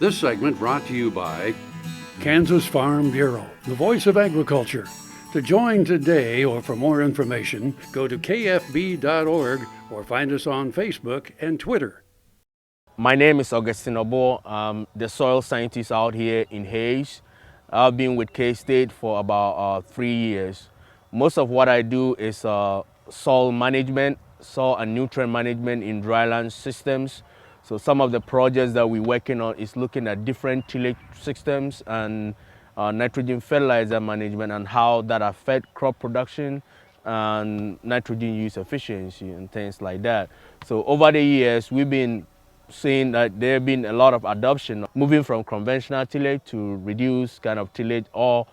This segment brought to you by Kansas Farm Bureau, the voice of agriculture. To join today or for more information, go to kfb.org or find us on Facebook and Twitter. My name is Augustine Obour. I'm the soil scientist out here in Hayes. I've been with K-State for about 3 years. Most of what I do is soil management, soil and nutrient management in dryland systems. So some of the projects that we're working on is looking at different tillage systems and nitrogen fertilizer management and how that affect crop production and nitrogen use efficiency and things like that. So over the years, we've been seeing that there have been a lot of adoption, moving from conventional tillage to reduced kind of tillage or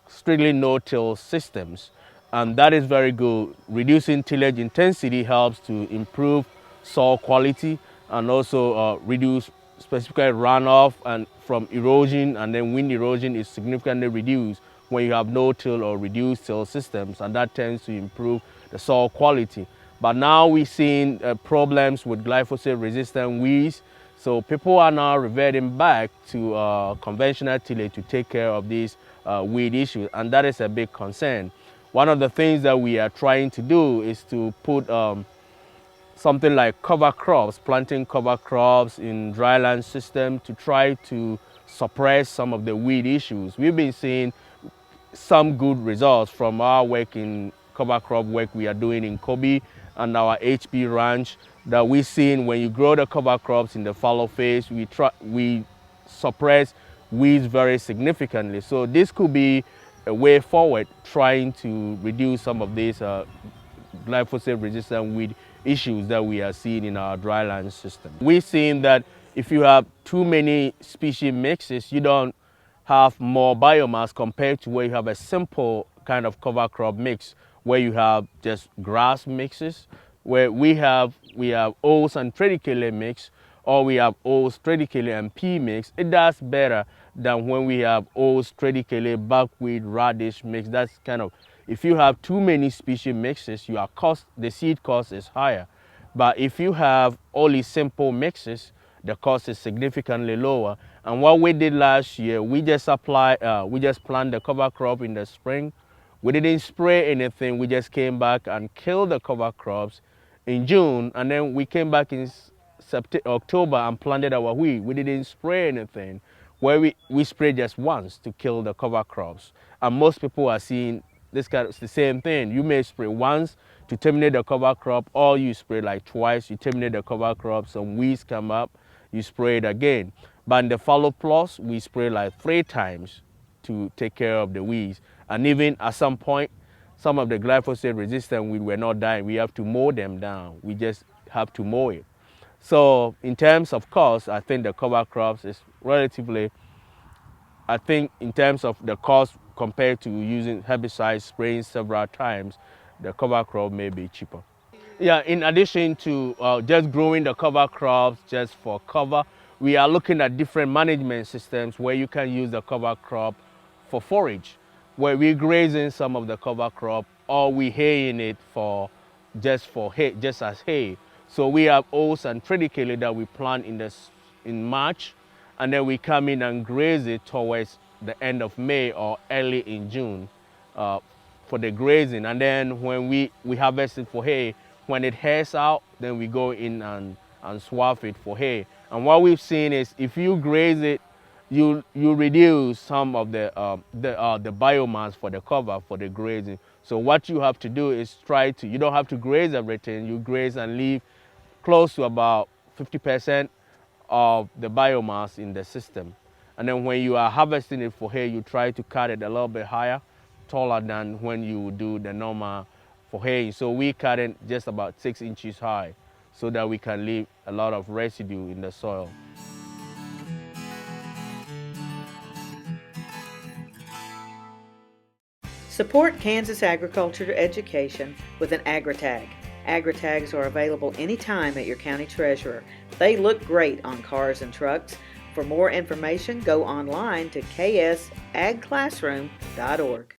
strictly no-till systems. And that is very good. Reducing tillage intensity helps to improve soil quality and also reduce specifically runoff and from erosion, and then wind erosion is significantly reduced when you have no-till or reduced till systems, and that tends to improve the soil quality. But now we're seeing problems with glyphosate-resistant weeds, so people are now reverting back to conventional tillage to take care of these weed issues, and that is a big concern. One of the things that we are trying to do is to put something like cover crops, planting cover crops in dryland system to try to suppress some of the weed issues. We've been seeing some good results from our work in cover crop work we are doing in Colby and our HP ranch, that we've seen when you grow the cover crops in the fallow phase, we suppress weeds very significantly. So this could be a way forward, trying to reduce some of these glyphosate-resistant weed issues that we are seeing in our dryland system. We've seen that if you have too many species mixes, you don't have more biomass compared to where you have a simple kind of cover crop mix, where you have just grass mixes, where we have oats and triticale mix, or we have oats-triticale and pea mix. It does better than when we have oats-triticale-buckwheat-radish mix. That's kind of, if you have too many species mixes, the seed cost is higher. But if you have only simple mixes, the cost is significantly lower. And what we did last year, we just planted the cover crop in the spring. We didn't spray anything. We just came back and killed the cover crops in June, and then we came back in October and planted our wheat. We didn't spray anything, where we sprayed just once to kill the cover crops. And most people are seeing this kind of the same thing. You may spray once to terminate the cover crop, or you spray like twice, you terminate the cover crop, some weeds come up, you spray it again. But in the fallow plots, we spray like 3 times to take care of the weeds. And even at some point, some of the glyphosate-resistant weeds were not dying. We have to mow them down. We just have to mow it. So in terms of cost, I think the cover crops is relatively, I think in terms of the cost compared to using herbicide spraying several times, the cover crop may be cheaper. Yeah, in addition to just growing the cover crops just for cover, we are looking at different management systems where you can use the cover crop for forage, where we're grazing some of the cover crop, or we haying it just as hay. So we have oats and triticale that we plant in March, and then we come in and graze it towards the end of May or early in June for the grazing. And then when we harvest it for hay, when it hairs out, then we go in and swath it for hay. And what we've seen is if you graze it, you reduce some of the biomass for the cover for the grazing. So what you have to do is you don't have to graze everything. You graze and leave close to about 50% of the biomass in the system. And then when you are harvesting it for hay, you try to cut it a little bit higher, taller than when you do the normal for hay. So we cut it just about 6 inches high so that we can leave a lot of residue in the soil. Support Kansas agriculture education with an AgriTag. AgriTags are available anytime at your county treasurer. They look great on cars and trucks. For more information, go online to ksagclassroom.org.